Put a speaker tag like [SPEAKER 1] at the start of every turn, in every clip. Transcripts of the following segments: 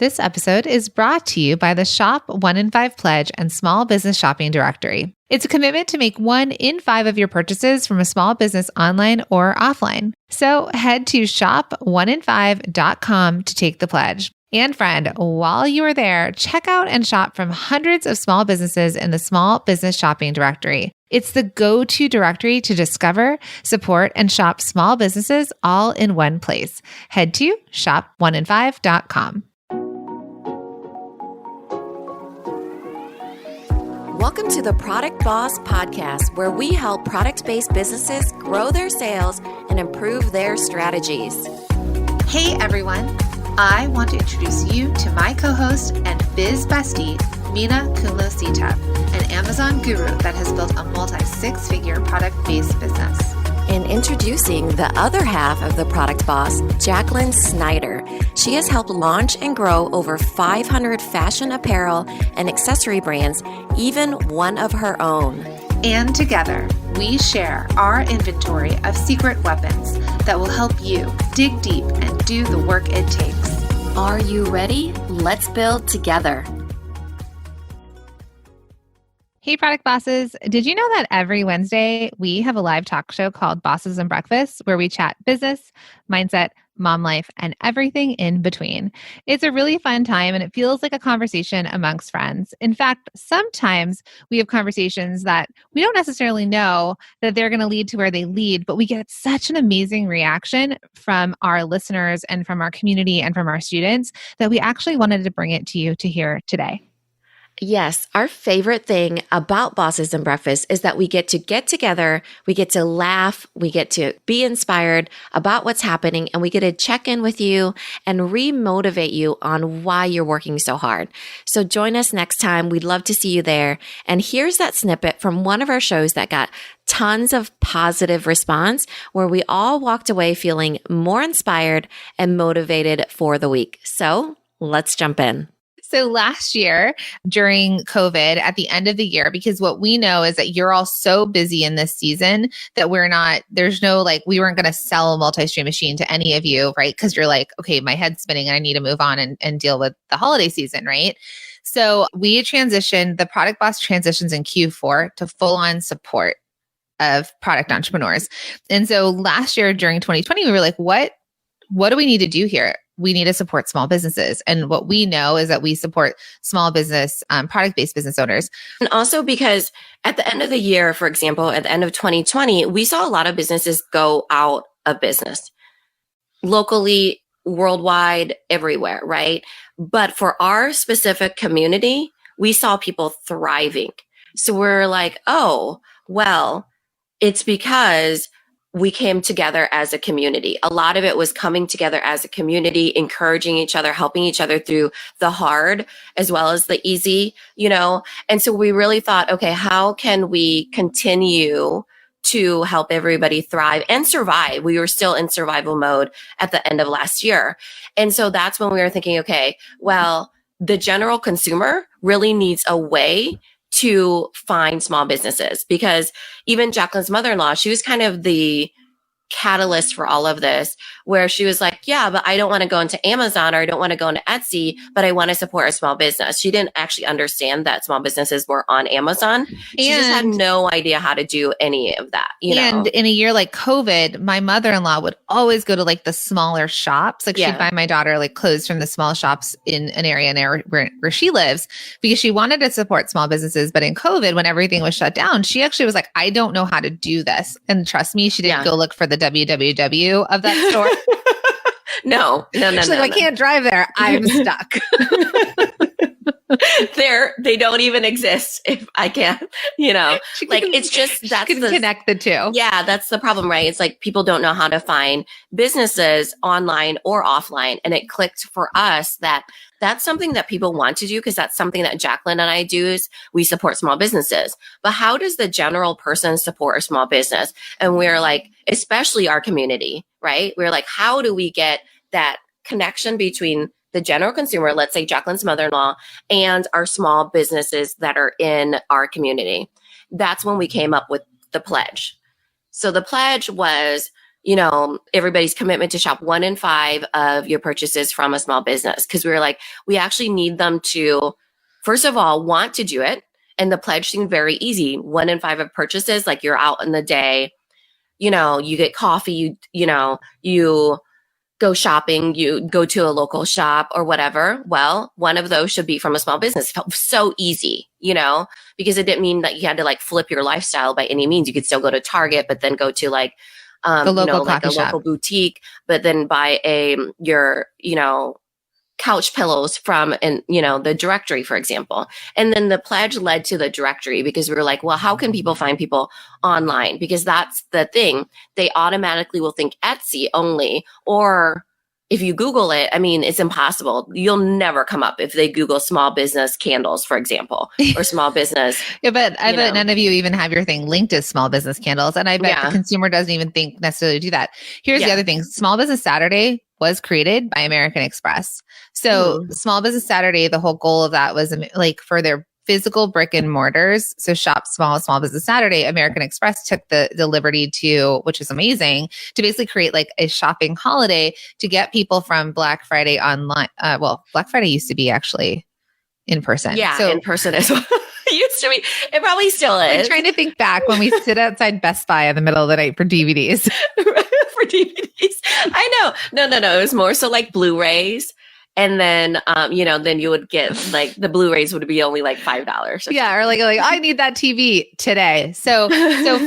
[SPEAKER 1] This episode is brought to you by the Shop 1 in 5 Pledge and Small Business Shopping Directory. It's a commitment to make 1 in 5 of your purchases from a small business online or offline. So head to shop1in5.com to take the pledge. And friend, while you are there, check out and shop from hundreds of small businesses in the Small Business Shopping Directory. It's the go-to directory to discover, support, and shop small businesses all in one place. Head to shop1in5.com.
[SPEAKER 2] Welcome to the Product Boss Podcast, where we help product-based businesses grow their sales and improve their strategies.
[SPEAKER 1] Hey everyone, I want to introduce you to my co-host and biz bestie, Mina Kunlo-Sita, an Amazon guru that has built a multi-six-figure product-based business.
[SPEAKER 2] And introducing the other half of the Product Boss, Jacqueline Snyder. She has helped launch and grow over 500 fashion apparel and accessory brands, even one of her own.
[SPEAKER 1] And together, we share our inventory of secret weapons that will help you dig deep and do the work it takes.
[SPEAKER 2] Are you ready? Let's build together.
[SPEAKER 1] Hey, product bosses. Did you know that every Wednesday we have a live talk show called Bosses and Breakfast where we chat business, mindset, mom life, and everything in between? It's a really fun time and it feels like a conversation amongst friends. In fact, sometimes we have conversations that we don't necessarily know that they're going to lead to where they lead, but we get such an amazing reaction from our listeners and from our community and from our students that we actually wanted to bring it to you to hear today.
[SPEAKER 2] Yes, our favorite thing about Bosses and Breakfast is that we get together, we get to laugh, we get to be inspired about what's happening, and we get to check in with you and re-motivate you on why you're working so hard. So join us next time. We'd love to see you there. And here's that snippet from one of our shows that got tons of positive response, where we all walked away feeling more inspired and motivated for the week. So let's jump in.
[SPEAKER 1] So last year during COVID at the end of the year, because what we know is that you're all so busy in this season that we weren't going to sell a multi-stream machine to any of you, right? Because you're like, okay, my head's spinning and I need to move on and deal with the holiday season, right? So we transitioned, the Product Boss transitions in Q4 to full-on support of product entrepreneurs. And so last year during 2020, we were like, what do we need to do here? We need to support small businesses. And what we know is that we support small business, product-based business owners.
[SPEAKER 3] And also because at the end of the year, for example, at the end of 2020, we saw a lot of businesses go out of business locally, worldwide, everywhere, right? But for our specific community, we saw people thriving. So we're like, oh, well, it's because we came together as a community. A lot of it was coming together as a community, encouraging each other, helping each other through the hard as well as the easy, And so we really thought, okay, how can we continue to help everybody thrive and survive? We were still in survival mode at the end of last year. And so that's when we were thinking, okay, well, the general consumer really needs a way to find small businesses, because even Jacqueline's mother-in-law, she was kind of the catalyst for all of this, where she was like, yeah, but I don't want to go into Amazon or I don't want to go into Etsy, but I want to support a small business. She didn't actually understand that small businesses were on Amazon. She just had no idea how to do any of that.
[SPEAKER 1] And in a year like COVID, my mother-in-law would always go to like the smaller shops. Like she'd buy my daughter like clothes from the small shops in an area where she lives, because she wanted to support small businesses. But in COVID, when everything was shut down, she actually was like, I don't know how to do this. And trust me, she didn't go look for the www of that store.
[SPEAKER 3] No.
[SPEAKER 1] She's like, I can't drive there. I'm stuck.
[SPEAKER 3] They don't even exist if I can't, it's just, that's
[SPEAKER 1] connect the two.
[SPEAKER 3] Yeah, that's the problem, right? It's like people don't know how to find businesses online or offline. And it clicked for us that that's something that people want to do, because that's something that Jacqueline and I do, is we support small businesses. But how does the general person support a small business? And we're like, especially our community, right? We're like, how do we get that connection between the general consumer, let's say Jacqueline's mother-in-law, and our small businesses that are in our community? That's when we came up with the pledge. So the pledge was everybody's commitment to shop 1 in 5 of your purchases from a small business. Cause we were like, we actually need them to, first of all, want to do it. And the pledge seemed very easy. 1 in 5 of purchases, like you're out in the day, you get coffee, you go shopping, you go to a local shop or whatever. Well, one of those should be from a small business. It felt so easy, because it didn't mean that you had to like flip your lifestyle by any means. You could still go to Target, but then go to like,
[SPEAKER 1] the local
[SPEAKER 3] like a local boutique, but then buy your couch pillows from the directory, for example. And then the pledge led to the directory because we were like, well, how can people find people online? Because that's the thing. They automatically will think Etsy only, or if you Google it, I mean, it's impossible. You'll never come up if they Google small business candles, for example, or small business.
[SPEAKER 1] Yeah, but I bet none of you even have your thing linked as small business candles. And I bet the consumer doesn't even think necessarily to do that. Here's the other thing. Small Business Saturday was created by American Express. So Small Business Saturday, the whole goal of that was like for their physical brick and mortars. So Shop Small Business Saturday, American Express took the liberty to, which is amazing, to basically create like a shopping holiday to get people from Black Friday online. Black Friday used to be actually in person.
[SPEAKER 3] Yeah, so, in person as well. Used to be. It probably still is.
[SPEAKER 1] I'm trying to think back when we sit outside Best Buy in the middle of the night for DVDs.
[SPEAKER 3] For DVDs. I know. No. It was more so like Blu-rays. And then, then you would get like the Blu-rays would be only like $5.
[SPEAKER 1] Yeah. Or like, I need that TV today. So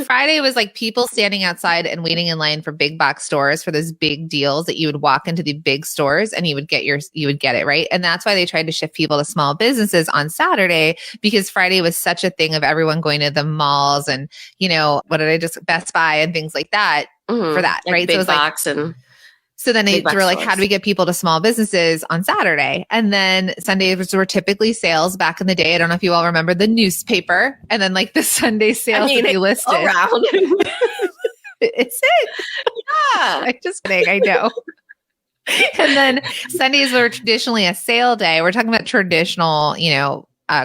[SPEAKER 1] Friday was like people standing outside and waiting in line for big box stores for those big deals that you would walk into the big stores and you would get it. Right. And that's why they tried to shift people to small businesses on Saturday, because Friday was such a thing of everyone going to the malls and, Best Buy and things like that for that.
[SPEAKER 3] Like
[SPEAKER 1] right.
[SPEAKER 3] Big
[SPEAKER 1] so it was
[SPEAKER 3] box
[SPEAKER 1] like,
[SPEAKER 3] and
[SPEAKER 1] so then they were like, how do we get people to small businesses on Saturday? And then Sundays were typically sales back in the day. I don't know if you all remember the newspaper and then like the Sunday sales that you listed.
[SPEAKER 3] Around.
[SPEAKER 1] It's it. Yeah. I'm just kidding. I know. And then Sundays were traditionally a sale day. We're talking about traditional,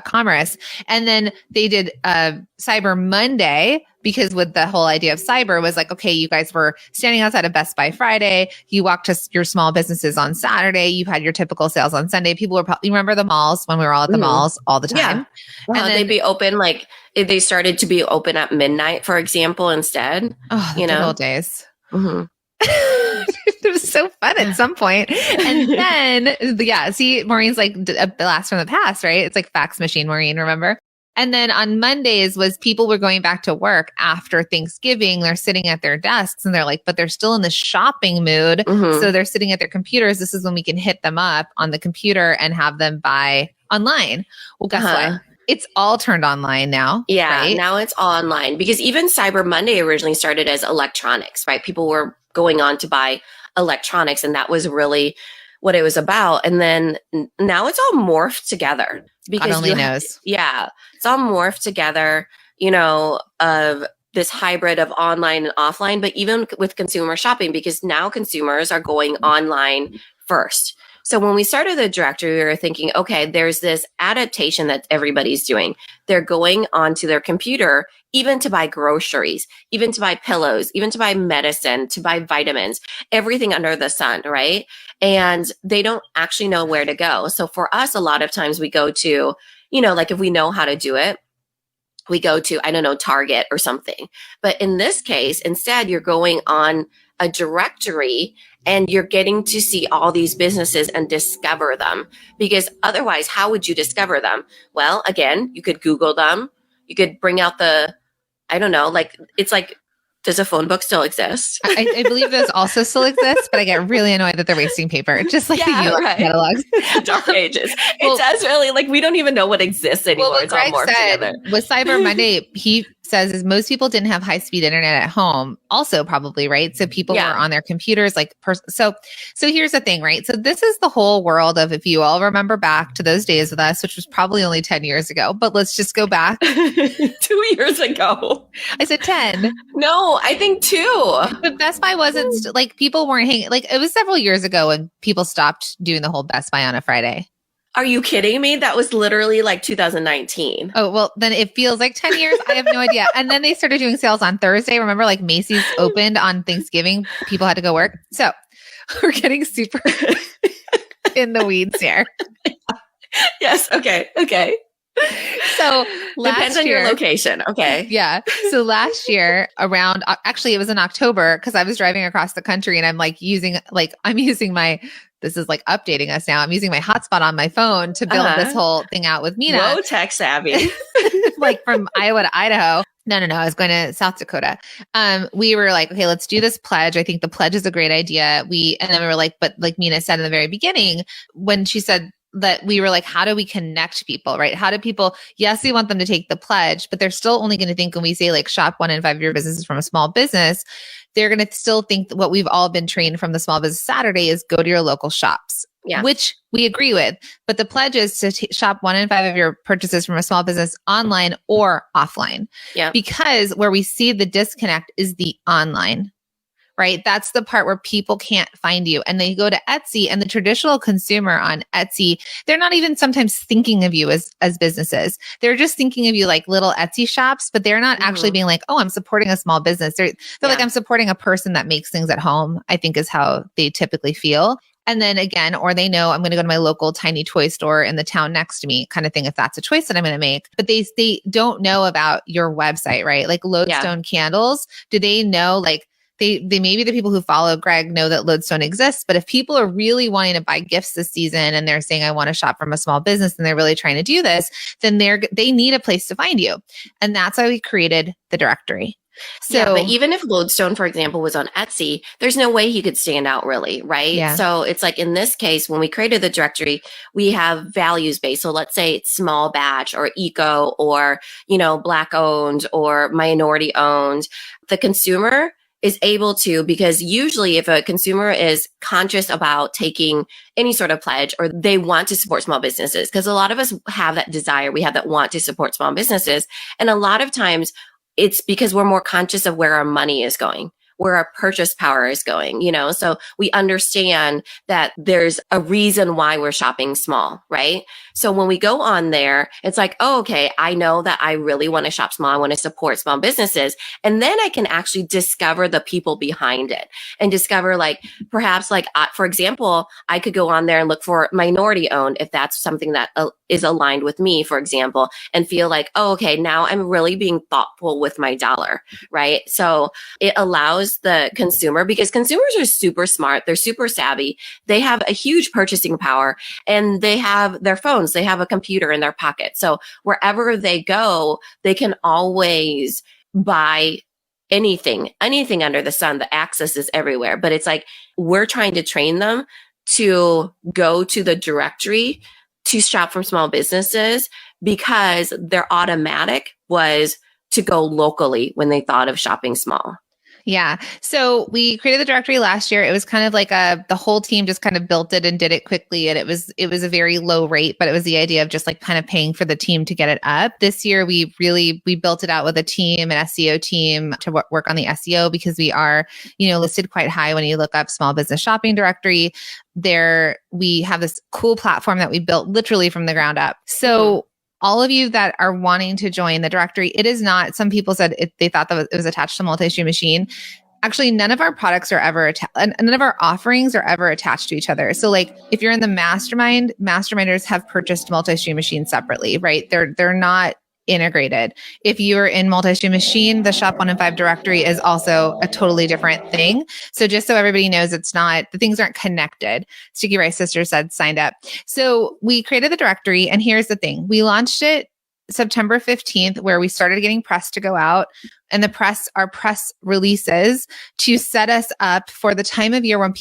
[SPEAKER 1] commerce. And then they did Cyber Monday, because with the whole idea of cyber was like, okay, you guys were standing outside of Best Buy Friday. You walked to your small businesses on Saturday. You had your typical sales on Sunday. People were probably, you remember the malls when we were all at the malls all the time?
[SPEAKER 3] Yeah. Well, and they'd be open, like they started to be open at midnight, for example, instead.
[SPEAKER 1] Oh, the good old days.
[SPEAKER 3] Mm-hmm.
[SPEAKER 1] It was so fun at some point. And then, see, Maureen's like a blast from the past, right? It's like fax machine, Maureen, remember? And then on Mondays was people were going back to work after Thanksgiving. They're sitting at their desks and they're like, but they're still in the shopping mood.
[SPEAKER 3] Mm-hmm.
[SPEAKER 1] So they're sitting at their computers. This is when we can hit them up on the computer and have them buy online. Well, guess what? It's all turned online now.
[SPEAKER 3] Yeah,
[SPEAKER 1] right?
[SPEAKER 3] Now it's all online, because even Cyber Monday originally started as electronics, right? People were going on to buy electronics, and that was really what it was about. And then now it's all morphed together. Because
[SPEAKER 1] God only knows.
[SPEAKER 3] Yeah, it's all morphed together, of this hybrid of online and offline, but even with consumer shopping, because now consumers are going online first. So when we started the directory, we were thinking, okay, there's this adaptation that everybody's doing. They're going onto their computer, even to buy groceries, even to buy pillows, even to buy medicine, to buy vitamins, everything under the sun, right? And they don't actually know where to go. So for us, a lot of times we go to, like if we know how to do it, we go to, I don't know, Target or something. But in this case, instead, you're going on a directory and you're getting to see all these businesses and discover them, because otherwise, how would you discover them? Well, again, you could Google them. You could bring out I don't know, like, it's like, does a phone book still exist?
[SPEAKER 1] I believe those also still exist, but I get really annoyed that they're wasting paper, just like the
[SPEAKER 3] right.
[SPEAKER 1] catalogs.
[SPEAKER 3] Dark ages. It does really, like, we don't even know what exists anymore.
[SPEAKER 1] Well,
[SPEAKER 3] it's all morphed together.
[SPEAKER 1] With Cyber Monday, he says is most people didn't have high-speed internet at home also, probably, right? So people were on their computers, like, so here's the thing, right? So this is the whole world of, if you all remember back to those days with us, which was probably only 10 years ago, but let's just go back.
[SPEAKER 3] 2 years ago.
[SPEAKER 1] I said 10.
[SPEAKER 3] No, I think 2.
[SPEAKER 1] But Best Buy wasn't, like, people weren't hanging, like, it was several years ago when people stopped doing the whole Best Buy on a Friday.
[SPEAKER 3] Are you kidding me? That was literally like 2019.
[SPEAKER 1] Oh, well, then it feels like 10 years. I have no idea. And then they started doing sales on Thursday. Remember, like Macy's opened on Thanksgiving. People had to go work. So we're getting super in the weeds here.
[SPEAKER 3] Yes. Okay.
[SPEAKER 1] So
[SPEAKER 3] depends on your location. Okay.
[SPEAKER 1] Yeah. So last year around, actually it was in October because I was driving across the country and I'm using my, this is like updating us now. I'm using my hotspot on my phone to build this whole thing out with Mina.
[SPEAKER 3] Whoa, tech savvy.
[SPEAKER 1] Like from Iowa to Idaho. No. I was going to South Dakota. We were like, okay, let's do this pledge. I think the pledge is a great idea. And then we were like, but like Mina said in the very beginning, when she said that, we were like, how do we connect people, right? How do people, yes, we want them to take the pledge, but they're still only going to think when we say like shop 1 in 5 of your business is from a small business, they're going to still think that what we've all been trained from the Small Business Saturday is go to your local shops, which we agree with. But the pledge is to shop 1 in 5 of your purchases from a small business online or offline. Yeah. Because where we see the disconnect is the online. Right? That's the part where people can't find you. And they go to Etsy, and the traditional consumer on Etsy, they're not even sometimes thinking of you as businesses. They're just thinking of you like little Etsy shops, but they're not actually being like, oh, I'm supporting a small business. They're like, I'm supporting a person that makes things at home, I think is how they typically feel. And then again, or they know I'm going to go to my local tiny toy store in the town next to me kind of thing, if that's a choice that I'm going to make. But they don't know about your website, right? Like Lodestone Candles, do they know like, They maybe the people who follow Greg know that Lodestone exists, but if people are really wanting to buy gifts this season and they're saying, I want to shop from a small business and they're really trying to do this, then they need a place to find you. And that's why we created the directory. So,
[SPEAKER 3] but even if Lodestone, for example, was on Etsy, there's no way he could stand out really, right? Yeah. So it's like in this case, when we created the directory, we have values based. So let's say it's small batch or eco or, Black owned or minority owned. The consumer is able to, because usually if a consumer is conscious about taking any sort of pledge or they want to support small businesses, because a lot of us have that desire, we have that want to support small businesses. And a lot of times it's because we're more conscious of where our money is going, where our purchase power is going, so we understand that there's a reason why we're shopping small, right? So when we go on there, it's like, oh, okay, I know that I really want to shop small. I want to support small businesses. And then I can actually discover the people behind it and discover perhaps for example, I could go on there and look for minority owned if that's something that is aligned with me, for example, and feel like, oh, okay, now I'm really being thoughtful with my dollar, right? So it allows the consumer, because consumers are super smart, they're super savvy, they have a huge purchasing power, and they have their phones, they have a computer in their pocket. So wherever they go, they can always buy anything under the sun. The access is everywhere. But it's like we're trying to train them to go to the directory to shop from small businesses, because their automatic was to go locally when they thought of shopping small.
[SPEAKER 1] Yeah. So we created the directory last year. It was kind of like the whole team just kind of built it and did it quickly. And it was a very low rate, but it was the idea of just like kind of paying for the team to get it up. This year, we built it out with a team, an SEO team to work on the SEO, because we are, listed quite high when you look up small business shopping directory. There, we have this cool platform that we built literally from the ground up. So all of you that are wanting to join the directory, it is not, some people said they thought that it was attached to Multi-Stream Machine. Actually, none of our products are ever none of our offerings are ever attached to each other. So like if you're in the mastermind, masterminders have purchased Multi-Stream Machine separately, right? They're not integrated. If you're in Multi-Stream Machine, the Shop 1 in 5 directory is also a totally different thing. So just so everybody knows, the things aren't connected. Sticky Rice Sisters said signed up. So we created the directory, and here's the thing. We launched it September 15th, where we started getting press to go out, and our press releases to set us up for the time of year when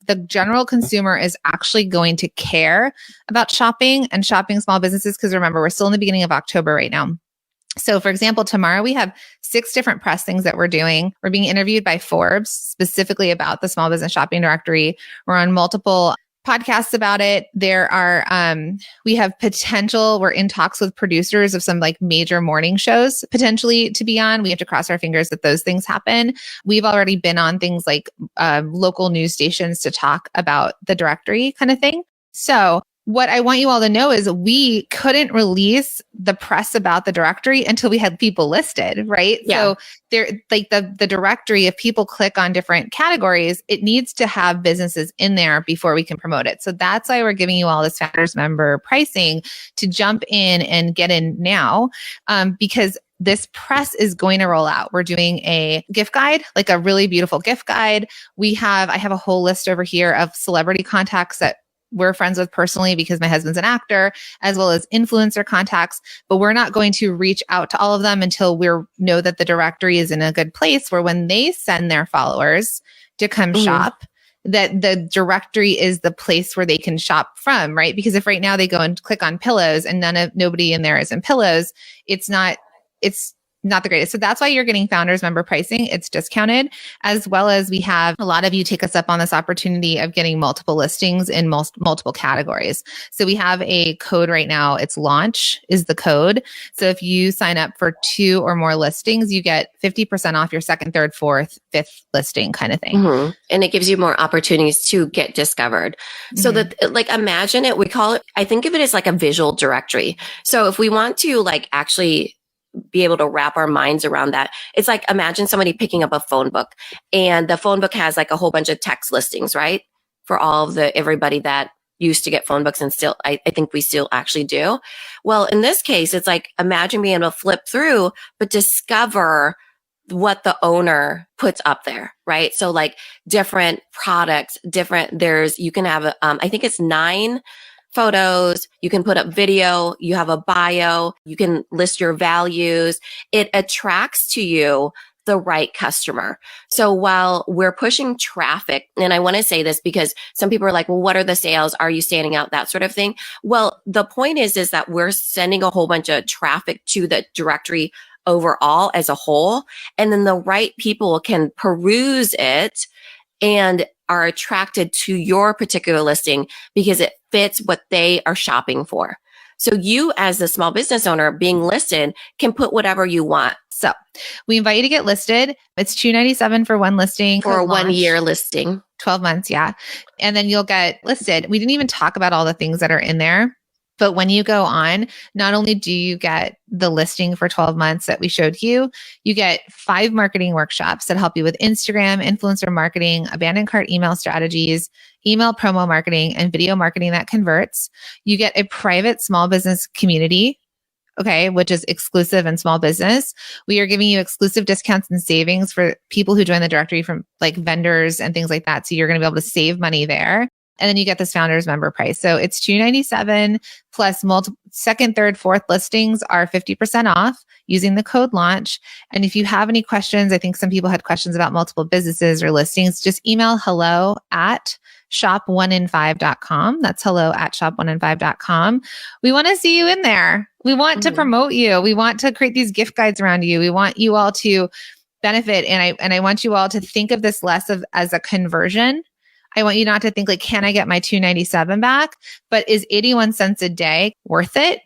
[SPEAKER 1] the general consumer is actually going to care about shopping and shopping small businesses. Because remember, we're still in the beginning of October right now. So for example, tomorrow we have 6 different press things that we're doing. We're being interviewed by Forbes specifically about the small business shopping directory. We're on multiple podcasts about it. There are, we're in talks with producers of some like major morning shows potentially to be on. We have to cross our fingers that those things happen. We've already been on things like local news stations to talk about the directory kind of thing. So what I want you all to know is we couldn't release the press about the directory until we had people listed, right?
[SPEAKER 3] Yeah.
[SPEAKER 1] So there, like the directory, if people click on different categories, it needs to have businesses in there before we can promote it. So that's why we're giving you all this founders member pricing to jump in and get in now, because this press is going to roll out. We're doing a gift guide, like a really beautiful gift guide. I have a whole list over here of celebrity contacts that we're friends with personally because my husband's an actor, as well as influencer contacts, but we're not going to reach out to all of them until we know that the directory is in a good place where when they send their followers to come shop, that the directory is the place where they can shop from, right? Because if right now they go and click on pillows and nobody in there is in pillows, it's not the greatest. So that's why you're getting founders member pricing. It's discounted, as well as we have a lot of you take us up on this opportunity of getting multiple listings in multiple categories. So we have a code right now. It's launch is the code. So if you sign up for 2 or more listings, you get 50% off your second, third, fourth, fifth listing kind of thing.
[SPEAKER 3] Mm-hmm. And it gives you more opportunities to get discovered. So that, like, imagine it, I think of it as like a visual directory. So if we want to like actually be able to wrap our minds around that. It's like, imagine somebody picking up a phone book and the phone book has like a whole bunch of text listings, right? For all of everybody that used to get phone books and still, I think we still actually do. Well, in this case, it's like, imagine being able to flip through, but discover what the owner puts up there, right? So like different products, you can have, I think it's 9 photos, you can put up video, you have a bio, you can list your values. It attracts to you the right customer. So while we're pushing traffic, and I want to say this because some people are like, well, what are the sales? Are you standing out? That sort of thing. Well, the point is that we're sending a whole bunch of traffic to the directory overall as a whole. And then the right people can peruse it and are attracted to your particular listing because it fits what they are shopping for. So you, as the small business owner being listed, can put whatever you want.
[SPEAKER 1] So we invite you to get listed. It's $297 for one listing.
[SPEAKER 3] For a 1 year listing.
[SPEAKER 1] 12 months, yeah. And then you'll get listed. We didn't even talk about all the things that are in there. But when you go on, not only do you get the listing for 12 months that we showed you, you get 5 marketing workshops that help you with Instagram, influencer marketing, abandoned cart email strategies, email promo marketing, and video marketing that converts. You get a private small business community, okay, which is exclusive and small business. We are giving you exclusive discounts and savings for people who join the directory from like vendors and things like that. So you're going to be able to save money there. And then you get this founders member price. So it's $297 plus second, third, fourth listings are 50% off using the code launch. And if you have any questions, I think some people had questions about multiple businesses or listings, just email hello@shop1in5.com. That's hello@shop1in5.com. We want to see you in there. We want to promote you. We want to create these gift guides around you. We want you all to benefit. And I want you all to think of this less as a conversion. I want you not to think like, can I get my $297 back? But is 81 cents a day worth it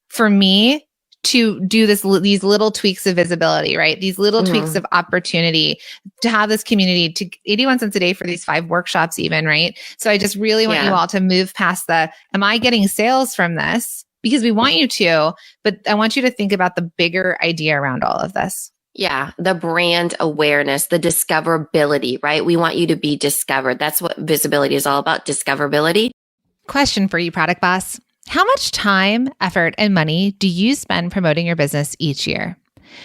[SPEAKER 1] for me to do these little tweaks of visibility, right? These little tweaks of opportunity to have this community to 81 cents a day for these 5 workshops even, right? So I just really want you all to move past am I getting sales from this? Because we want you to, but I want you to think about the bigger idea around all of this.
[SPEAKER 3] Yeah, the brand awareness, the discoverability, right? We want you to be discovered. That's what visibility is all about, discoverability.
[SPEAKER 1] Question for you, Product Boss. How much time, effort, and money do you spend promoting your business each year?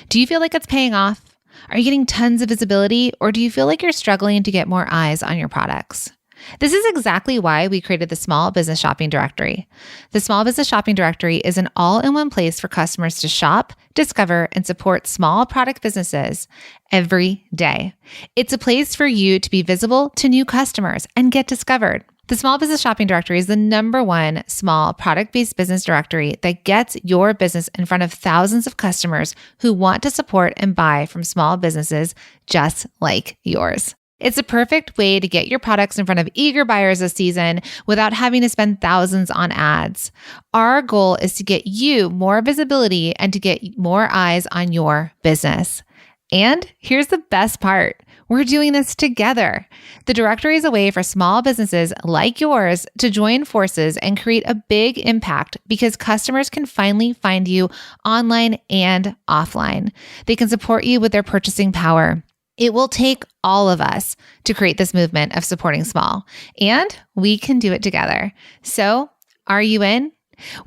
[SPEAKER 1] Do you feel like it's paying off? Are you getting tons of visibility, or do you feel like you're struggling to get more eyes on your products? This is exactly why we created the Small Business Shopping Directory. The Small Business Shopping Directory is an all-in-one place for customers to shop, discover, and support small product businesses every day. It's a place for you to be visible to new customers and get discovered. The Small Business Shopping Directory is the #1 small product-based business directory that gets your business in front of thousands of customers who want to support and buy from small businesses just like yours. It's a perfect way to get your products in front of eager buyers this season without having to spend thousands on ads. Our goal is to get you more visibility and to get more eyes on your business. And here's the best part. We're doing this together. The directory is a way for small businesses like yours to join forces and create a big impact because customers can finally find you online and offline. They can support you with their purchasing power. It will take all of us to create this movement of supporting small, and we can do it together. So, are you in?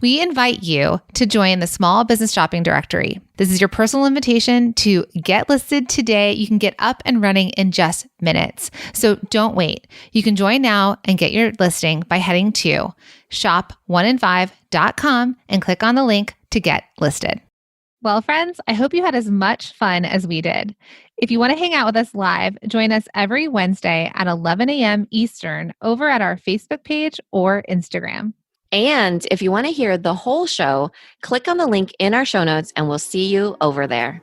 [SPEAKER 1] We invite you to join the Small Business Shopping Directory. This is your personal invitation to get listed today. You can get up and running in just minutes. So don't wait. You can join now and get your listing by heading to shop1in5.com and click on the link to get listed. Well, friends, I hope you had as much fun as we did. If you want to hang out with us live, join us every Wednesday at 11 a.m. Eastern over at our Facebook page or Instagram.
[SPEAKER 2] And if you want to hear the whole show, click on the link in our show notes and we'll see you over there.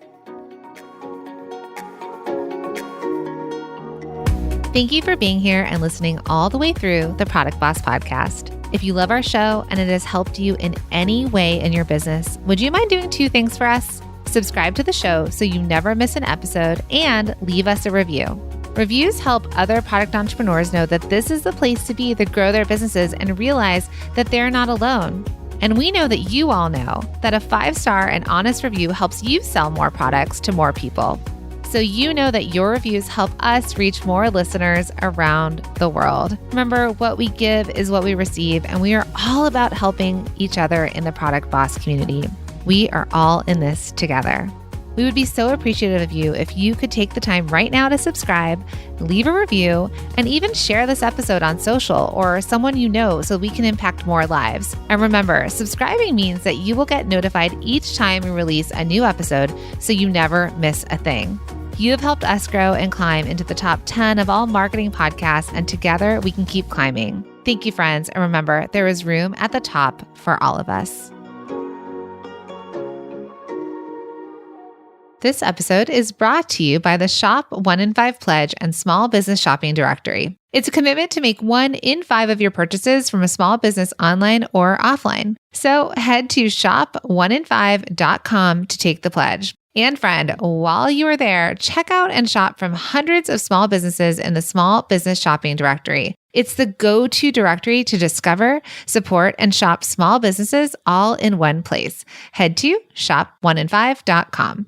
[SPEAKER 1] Thank you for being here and listening all the way through the Product Boss podcast. If you love our show and it has helped you in any way in your business, would you mind doing 2 things for us? Subscribe to the show so you never miss an episode and leave us a review. Reviews help other product entrepreneurs know that this is the place to be to grow their businesses and realize that they're not alone. And we know that you all know that a 5-star and honest review helps you sell more products to more people. So you know that your reviews help us reach more listeners around the world. Remember, what we give is what we receive, and we are all about helping each other in the Product Boss community. We are all in this together. We would be so appreciative of you if you could take the time right now to subscribe, leave a review, and even share this episode on social or someone you know so we can impact more lives. And remember, subscribing means that you will get notified each time we release a new episode so you never miss a thing. You have helped us grow and climb into the top 10 of all marketing podcasts, and together we can keep climbing. Thank you, friends. And remember, there is room at the top for all of us. This episode is brought to you by the Shop 1 in 5 Pledge and Small Business Shopping Directory. It's a commitment to make 1 in 5 of your purchases from a small business online or offline. So head to shop1in5.com to take the pledge. And friend, while you are there, check out and shop from hundreds of small businesses in the Small Business Shopping Directory. It's the go-to directory to discover, support, and shop small businesses all in one place. Head to shop1in5.com.